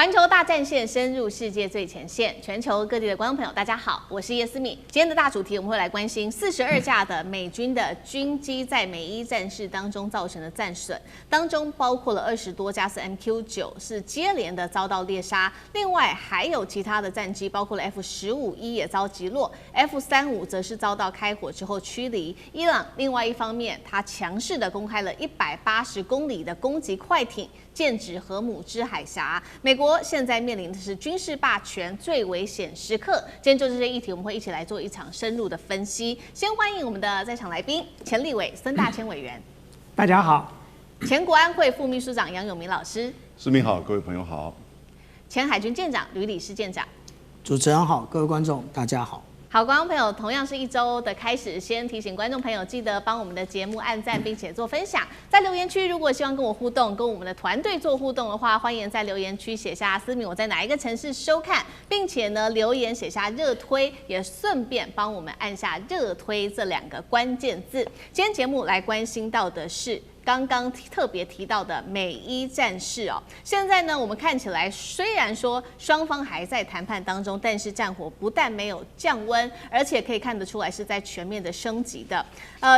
环球大战线深入世界最前线，全球各地的观众朋友，大家好，我是叶思敏。今天的大主题，我们会来关心42架的美军的军机在美伊战事当中造成的战损，当中包括了20多架是 MQ9， 是接连的遭到猎杀，另外还有其他的战机，包括了 F-15E 也遭击落 ，F-35则是遭到开火之后驱离。伊朗另外一方面，他强势的公开了180公里的攻击快艇。剑指荷姆兹海峡，美国现在面临的是军事霸权最危险时刻。今天就这些议题，我们会一起来做一场深入的分析。先欢迎我们的在场来宾，前立委孙大千委员，大家好；前国安会副秘书长杨永明老师，思敏好，各位朋友好；前海军舰长吕礼士舰长，主持人好，各位观众大家好。好，观众朋友，同样是一周的开始，先提醒观众朋友记得帮我们的节目按赞，并且做分享。在留言区，如果希望跟我互动，跟我们的团队做互动的话，欢迎在留言区写下思敏我在哪一个城市收看，并且呢留言写下热推，也顺便帮我们按下热推这2个关键字。今天节目来关心到的是。刚刚特别提到的美伊战事哦，现在呢，我们看起来虽然说双方还在谈判当中，但是战火不但没有降温，而且可以看得出来是在全面的升级的。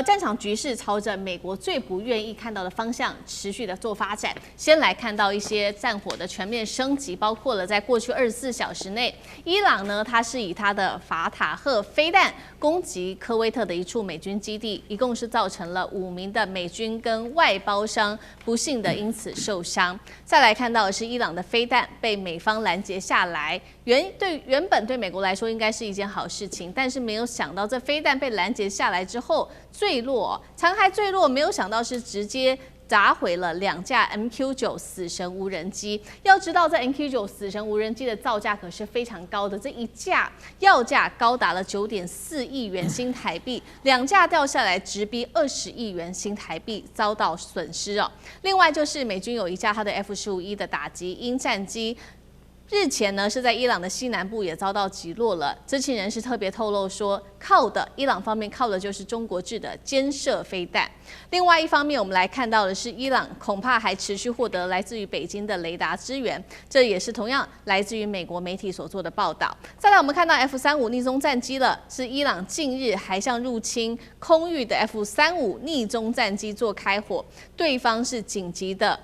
战场局势朝着美国最不愿意看到的方向持续的做发展。先来看到一些战火的全面升级，包括了在过去24小时内，伊朗呢，它是以它的法塔赫飞弹攻击科威特的一处美军基地，一共是造成了5名的美军跟外包商不幸的因此受伤。再来看到的是伊朗的飞弹被美方拦截下来，原本对美国来说应该是一件好事情，但是没有想到这飞弹被拦截下来之后坠落，残骸坠落，没有想到是直接砸毁了2架 MQ9 死神无人机。要知道，这 MQ9 死神无人机的造价可是非常高的，这一架要价高达了9.4亿元新台币，2架掉下来直逼20亿元新台币，遭到损失哦。另外就是美军有一架它的 F-15E 的打击鹰战机。日前呢，是在伊朗的西南部也遭到击落了。知情人士特别透露说，伊朗方面靠的就是中国制的肩射飞弹。另外一方面，我们来看到的是，伊朗恐怕还持续获得来自于北京的雷达支援，这也是同样来自于美国媒体所做的报道。再来，我们看到 F-35逆中战机了，是伊朗近日还向入侵空域的 F-35逆中战机做开火，对方是紧急的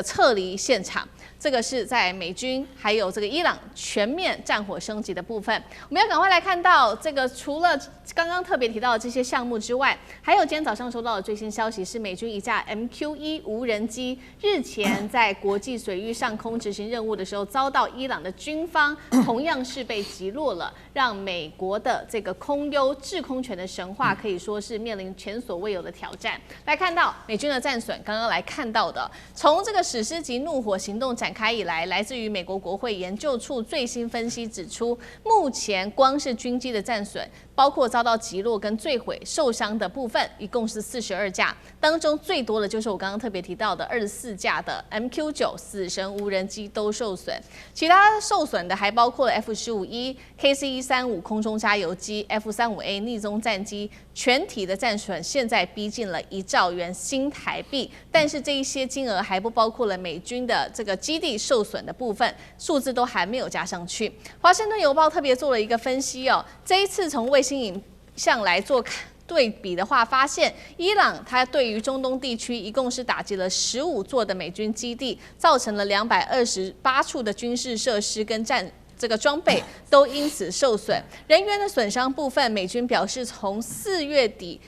撤离现场。这个是在美军还有这个伊朗全面战火升级的部分，我们要赶快来看到这个。除了刚刚特别提到的这些项目之外，还有今天早上收到的最新消息是，美军一架 MQ-1无人机日前在国际水域上空执行任务的时候，遭到伊朗的军方同样是被击落了，让美国的这个空优制空权的神话可以说是面临前所未有的挑战。来看到美军的战损，刚刚来看到的，从这个史诗级怒火行动展开以来，来自于美国国会研究处最新分析指出，目前光是军机的战损，包括遭到击落跟坠毁、受伤的部分，一共是42架，当中最多的就是我刚刚特别提到的24架的 MQ9 死神无人机都受损，其他受损的还包括了 F-15E、KC-135空中加油机、F-35A 逆中战机，全体的战损现在逼近了1兆元新台币，但是这一些金额还不包括了美军的这个基地受损的部分，数字都还没有加上去。华盛顿邮报特别做了一个分析哦，这一次从卫星影像来做对比的话，发现伊朗它对于中东地区一共是打击了15座的美军基地，造成了228处的军事设施跟这个装备都因此受损。人员的损伤部分，美军表示从4月底。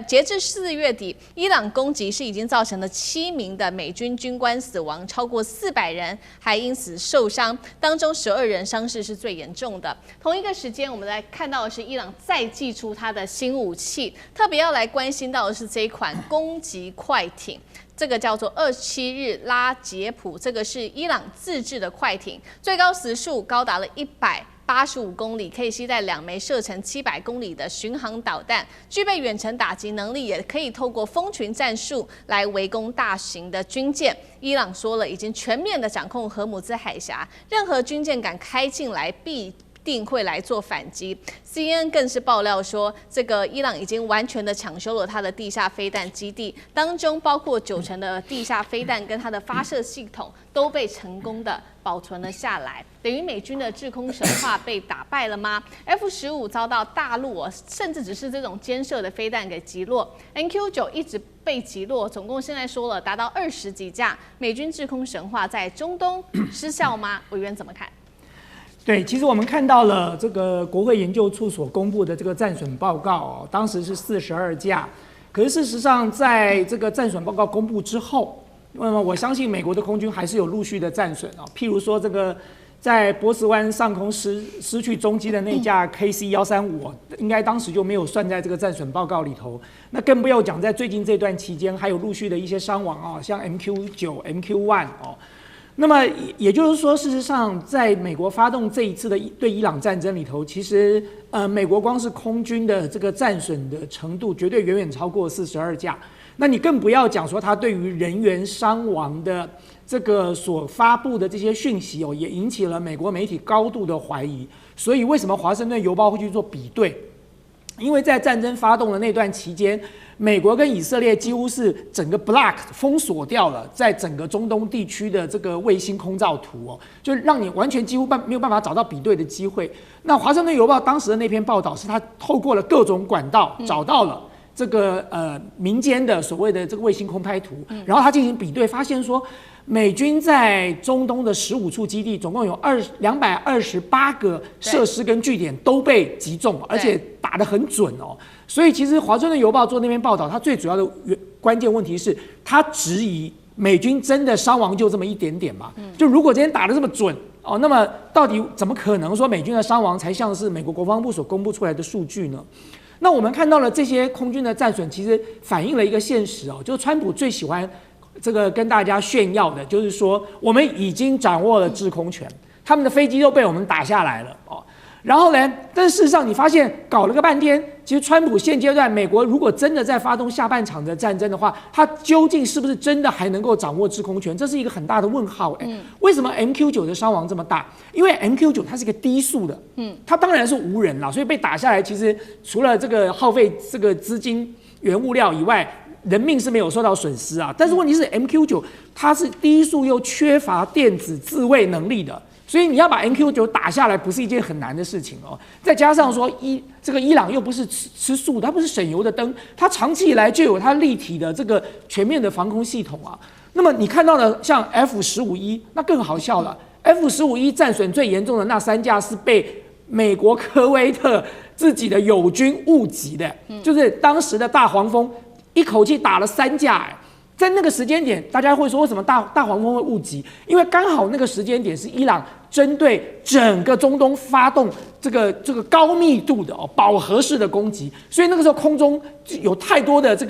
截至4月底，伊朗攻击是已经造成了7名的美军军官死亡，超过400人还因此受伤，当中12人伤势是最严重的。同一个时间，我们来看到的是伊朗再祭出它的新武器，特别要来关心到的是这一款攻击快艇。这个叫做27日拉杰普，这个是伊朗自制的快艇，最高时速高达了185公里，可以携带2枚射程700公里的巡航导弹，具备远程打击能力，也可以透过蜂群战术来围攻大型的军舰。伊朗说了，已经全面的掌控荷姆兹海峡，任何军舰敢开进来必定会来做反击。CNN 更是爆料说，这个伊朗已经完全的抢修了它的地下飞弹基地，当中包括90%的地下飞弹跟它的发射系统都被成功的保存了下来，等于美军的制空神话被打败了吗？F-15遭到大陆甚至只是这种监射的飞弹给击落 ，NQ9 一直被击落，总共现在说了达到20几架，美军制空神话在中东失效吗？委员怎么看？对，其实我们看到了这个国会研究处所公布的这个战损报告当时是42架，可是事实上在这个战损报告公布之后，那么我相信美国的空军还是有陆续的战损譬如说这个在波斯湾上空失去踪迹的那架 KC-135，应该当时就没有算在这个战损报告里头。那更不要讲在最近这段期间，还有陆续的一些伤亡像 MQ9、MQ1 那么也就是说，事实上，在美国发动这一次的对伊朗战争里头，其实美国光是空军的这个战损的程度，绝对远远超过42架。那你更不要讲说，它对于人员伤亡的这个所发布的这些讯息也引起了美国媒体高度的怀疑。所以为什么《华盛顿邮报》会去做比对？因为在战争发动的那段期间，美国跟以色列几乎是整个 block 封锁掉了在整个中东地区的这个卫星空照图就让你完全几乎没有办法找到比对的机会。那华盛顿邮报当时的那篇报道是他透过了各种管道找到了这个民间的所谓的这个卫星空拍图，然后他进行比对，发现说美军在中东的15处基地，总共有228个设施跟据点都被击中，而且打得很准所以其实华盛顿邮报做那篇报道，它最主要的关键问题是，它质疑美军真的伤亡就这么一点点吗？就如果今天打得这么准那么到底怎么可能说美军的伤亡才像是美国国防部所公布出来的数据呢？那我们看到了这些空军的战损，其实反映了一个现实就是川普最喜欢这个跟大家炫耀的，就是说我们已经掌握了制空权，他们的飞机都被我们打下来了然后呢，但事实上你发现搞了个半天，其实川普现阶段美国如果真的在发动下半场的战争的话，他究竟是不是真的还能够掌握制空权？这是一个很大的问号为什么 MQ9 的伤亡这么大？因为 MQ9 它是一个低速的它当然是无人啦，所以被打下来其实除了这个耗费这个资金原物料以外，人命是没有受到损失但是问题是 MQ9 它是低速又缺乏电子自卫能力的，所以你要把 MQ9 打下来不是一件很难的事情再加上说这个伊朗又不是吃素的，它不是省油的灯，它长期以来就有它立体的这个全面的防空系统那么你看到的像 F-15E 那更好笑了，F-15E 战损最严重的那3架是被美国科威特自己的友军误击的就是当时的大黄蜂一口气打了3架在那个时间点，大家会说为什么大黄蜂会误击？因为刚好那个时间点是伊朗针对整个中东发动这个高密度的饱和式的攻击，所以那个时候空中有太多的这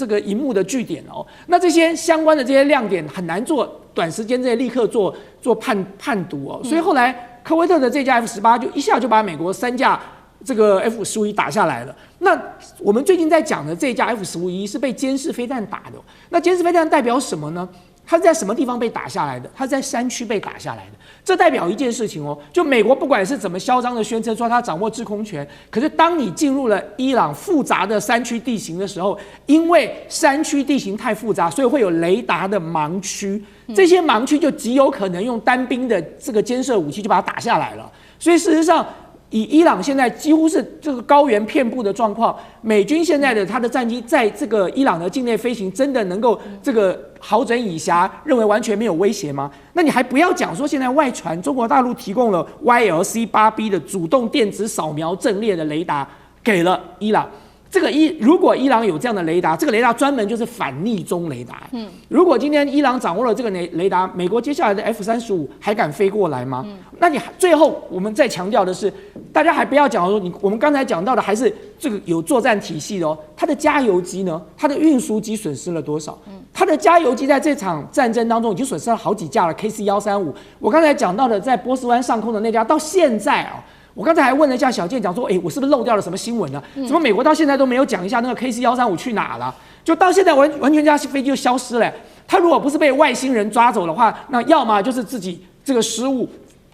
个萤幕的据点那这些相关的这些亮点很难做短时间内立刻做判读所以后来科威特的这架 F-18就一下就把美国3架这个 F-15E 打下来了。那我们最近在讲的这架 F-15E 是被监视飞弹打的那监视飞弹代表什么呢？它是在什么地方被打下来的？它是在山区被打下来的。这代表一件事情就美国不管是怎么嚣张的宣称说它掌握制空权，可是当你进入了伊朗复杂的山区地形的时候，因为山区地形太复杂，所以会有雷达的盲区，这些盲区就极有可能用单兵的这个监射武器就把它打下来了。所以事实上以伊朗现在几乎是这个高原遍布的状况，美军现在的它的战机在这个伊朗的境内飞行，真的能够这个好整以暇，认为完全没有威胁吗？那你还不要讲说现在外传中国大陆提供了 YLC-8B 的主动电子扫描阵列的雷达给了伊朗。这个如果伊朗有这样的雷达，这个雷达专门就是反逆中雷达。如果今天伊朗掌握了这个雷达，美国接下来的 F-35还敢飞过来吗？那你最后我们再强调的是，大家还不要讲说我们刚才讲到的还是这个有作战体系的它的加油机呢，它的运输机损失了多少？它的加油机在这场战争当中已经损失了好几架了 KC-135。我刚才讲到的在波斯湾上空的那架，到现在我刚才还问了一下小健，讲说，我是不是漏掉了什么新闻呢？怎么美国到现在都没有讲一下那个 KC-135去哪了？就到现在完全这架飞机就消失了。它如果不是被外星人抓走的话，那要么就是自己这个失误，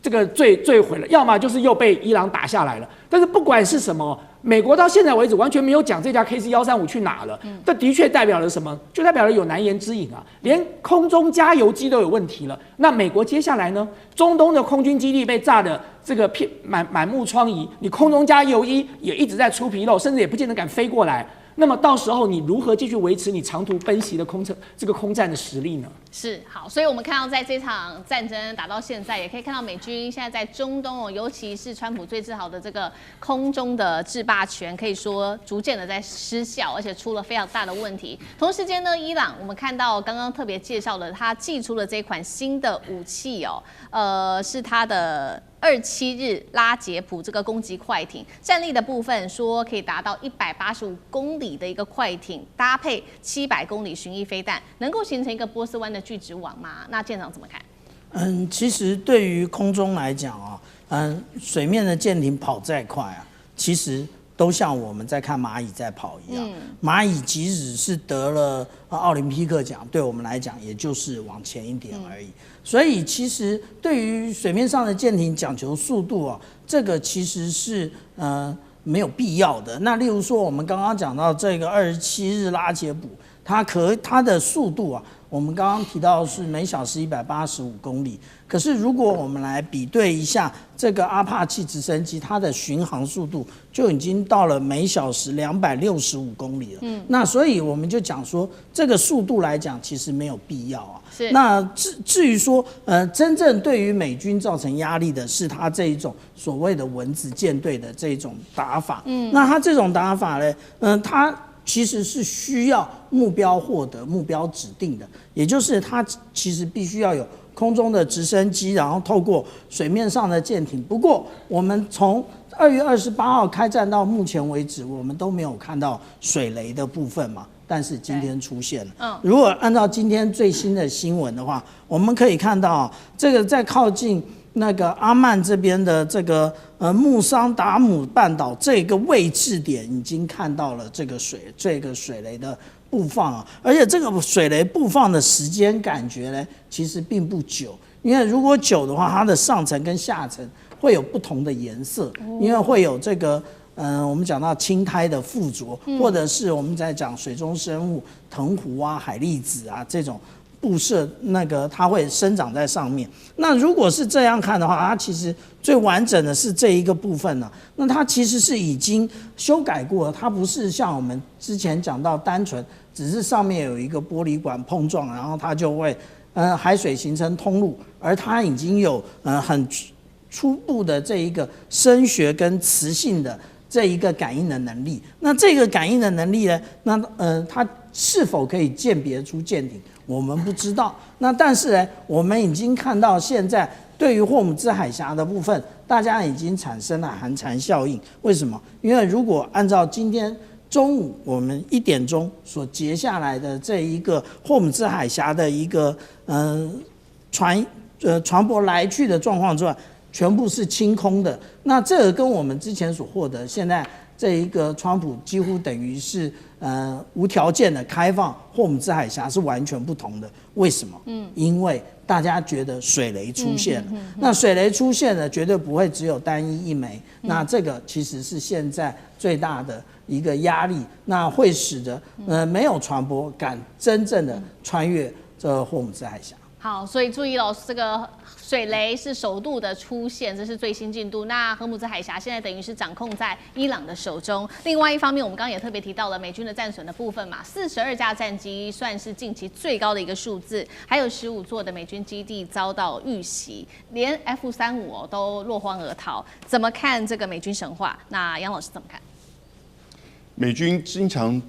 这个坠毁了，要么就是又被伊朗打下来了。但是不管是什么，美国到现在为止完全没有讲这架 KC-135去哪了。这的确代表了什么？就代表了有难言之隐啊，连空中加油机都有问题了。那美国接下来呢？中东的空军基地被炸的这个满目疮痍，你空中加油机也一直在出纰漏，甚至也不见得敢飞过来。那么到时候你如何继续维持你长途奔袭的空战的实力呢？是好，所以我们看到在这场战争打到现在，也可以看到美军现在在中东哦，尤其是川普最自豪的这个空中的制霸权，可以说逐渐的在失效，而且出了非常大的问题。同时间呢，伊朗我们看到刚刚特别介绍了，他寄出了这款新的武器哦，是他的27日拉杰普这个攻击快艇，战力的部分说可以达到185公里的一个快艇，搭配700公里巡弋飞弹，能够形成一个波斯湾的巨直网吗？那舰长怎么看？其实对于空中来讲水面的舰艇跑再快啊，其实都像我们在看蚂蚁在跑一样。蚂蚁即使是得了奥林匹克奖，对我们来讲也就是往前一点而已。所以其实对于水面上的舰艇讲求速度这个其实是没有必要的。那例如说我们刚刚讲到这个27日拉杰普，它的速度我们刚刚提到是每小时185公里，可是如果我们来比对一下这个阿帕奇直升机，它的巡航速度就已经到了每小时265公里了。那所以我们就讲说，这个速度来讲其实没有必要是。那至于说真正对于美军造成压力的是它这一种所谓的蚊子舰队的这种打法。那它这种打法呢，它其实是需要目标获得、目标指定的，也就是它其实必须要有空中的直升机，然后透过水面上的舰艇。不过，我们从2月28号开战到目前为止，我们都没有看到水雷的部分嘛。但是今天出现了。如果按照今天最新的新闻的话，我们可以看到这个在靠近那个阿曼这边的这个穆桑达姆半岛这个位置点，已经看到了这个水雷的布放而且这个水雷布放的时间感觉呢，其实并不久，因为如果久的话，它的上层跟下层会有不同的颜色，因为会有这个我们讲到青苔的附着，或者是我们在讲水中生物藤壶海蛎子这种布设，那个它会生长在上面。那如果是这样看的话，它其实最完整的是这一个部分呢。那它其实是已经修改过了，它不是像我们之前讲到单纯只是上面有一个玻璃管碰撞，然后它就会海水形成通路，而它已经有很初步的这一个声学跟磁性的这一个感应的能力。那这个感应的能力呢，那它是否可以鉴别出舰艇，我们不知道。那但是呢，我们已经看到现在对于霍姆兹海峡的部分，大家已经产生了寒蝉效应。为什么？因为如果按照今天中午我们1点钟所截下来的这一个霍姆兹海峡的一个船舶来去的状况之外，全部是清空的。那这个跟我们之前所获得现在这一个川普几乎等于是无条件的开放霍姆兹海峡是完全不同的。为什么？因为大家觉得水雷出现了。那水雷出现了，绝对不会只有单一一枚。那这个其实是现在最大的一个压力，那会使得没有船舶敢真正的穿越这霍姆兹海峡。好，所以注意了，这个水雷是首度的出现，这是最新进度。那荷姆兹海峡现在等于是掌控在伊朗的手中。另外一方面，我们刚刚也特别提到了美军的战损的部分嘛，42架战机算是近期最高的一个数字，还有15座的美军基地遭到遇袭，连 F-35都落荒而逃。怎么看这个美军神话？那杨老师怎么看？美军经常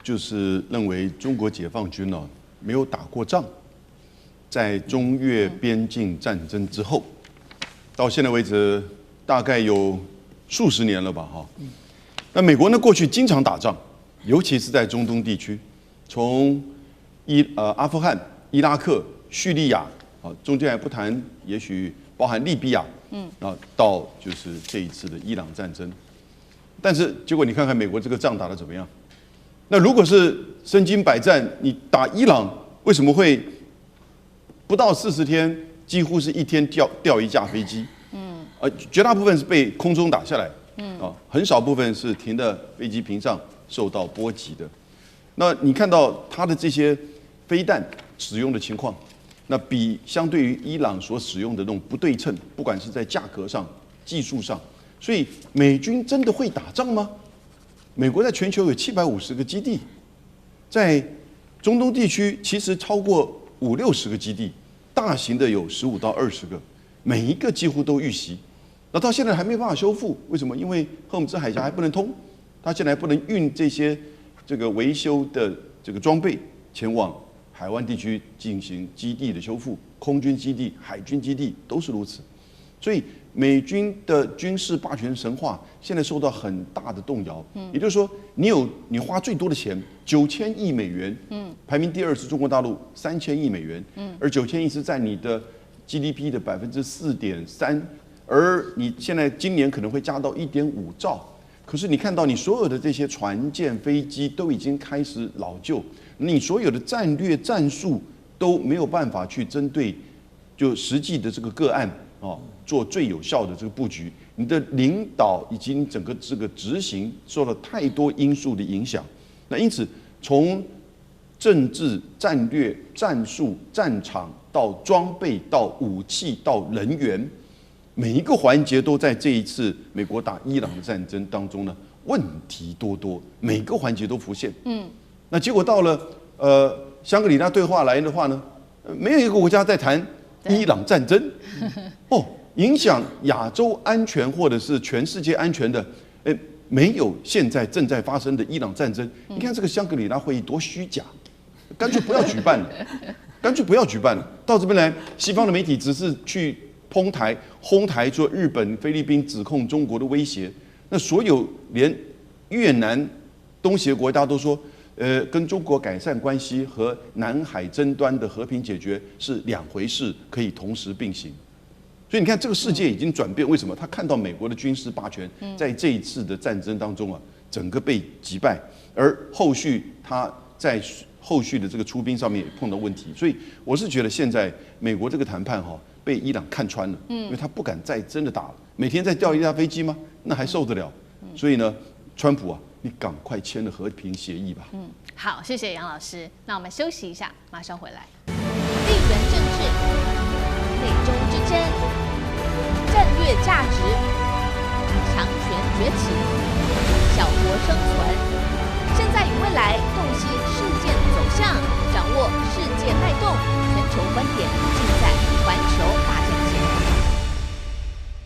就是认为中国解放军没有打过仗。在中越边境战争之后，到现在为止，大概有数十年了吧，那美国呢，过去经常打仗，尤其是在中东地区，从阿富汗、伊拉克、叙利亚中间还不谈，也许包含利比亚，到就是这一次的伊朗战争。但是结果你看看美国这个仗打得怎么样？那如果是身经百战，你打伊朗，为什么会不到40天，几乎是一天掉一架飞机？绝大部分是被空中打下来，很少部分是停的飞机坪上受到波及的。那你看到它的这些飞弹使用的情况，那比相对于伊朗所使用的那种不对称，不管是在价格上、技术上，所以美军真的会打仗吗？美国在全球有750个基地，在中东地区其实超过50-60个基地，大型的有15到20个，每一个几乎都遇袭。那到现在还没办法修复，为什么？因为荷姆兹海峡还不能通，它现在还不能运这些维修的这个装备前往海湾地区进行基地的修复，空军基地、海军基地都是如此。所以美军的军事霸权神话现在受到很大的动摇。也就是说，你花最多的钱，9000亿美元，排名第2是中国大陆3000亿美元，而9000亿是占你的 GDP 的4.3%，而你现在今年可能会加到1.5兆。可是你看到你所有的这些船舰、飞机都已经开始老旧，你所有的战略战术都没有办法去针对就实际的这个个案做最有效的这个布局。你的领导以及你整个这个执行受到太多因素的影响。那因此，从政治、战略、战术、战场到装备、到武器、到人员，每一个环节都在这一次美国打伊朗的战争当中呢，问题多多，每个环节都浮现。那结果到了香格里拉对话来的话呢，没有一个国家在谈伊朗战争，影响亚洲安全或者是全世界安全的，没有现在正在发生的伊朗战争。你看这个香格里拉会议多虚假，干脆不要举办了，干脆不要举办了。到这边来，西方的媒体只是去哄台，说日本、菲律宾指控中国的威胁。那所有连越南、东协国家都说，跟中国改善关系和南海争端的和平解决是两回事，可以同时并行。所以你看，这个世界已经转变。为什么？他看到美国的军事霸权在这一次的战争当中整个被击败，而后续他在后续的这个出兵上面也碰到问题。所以我是觉得现在美国这个谈判被伊朗看穿了，因为他不敢再真的打了，每天再掉一架飞机吗？那还受得了？所以呢，川普你赶快签了和平协议吧。好，谢谢杨老师。那我们休息一下，马上回来。地缘政治、美中之争、战略价值、强权崛起、小国生存，现在与未来洞悉事件走向，掌握世界脉动，全球观点尽在环球大战线。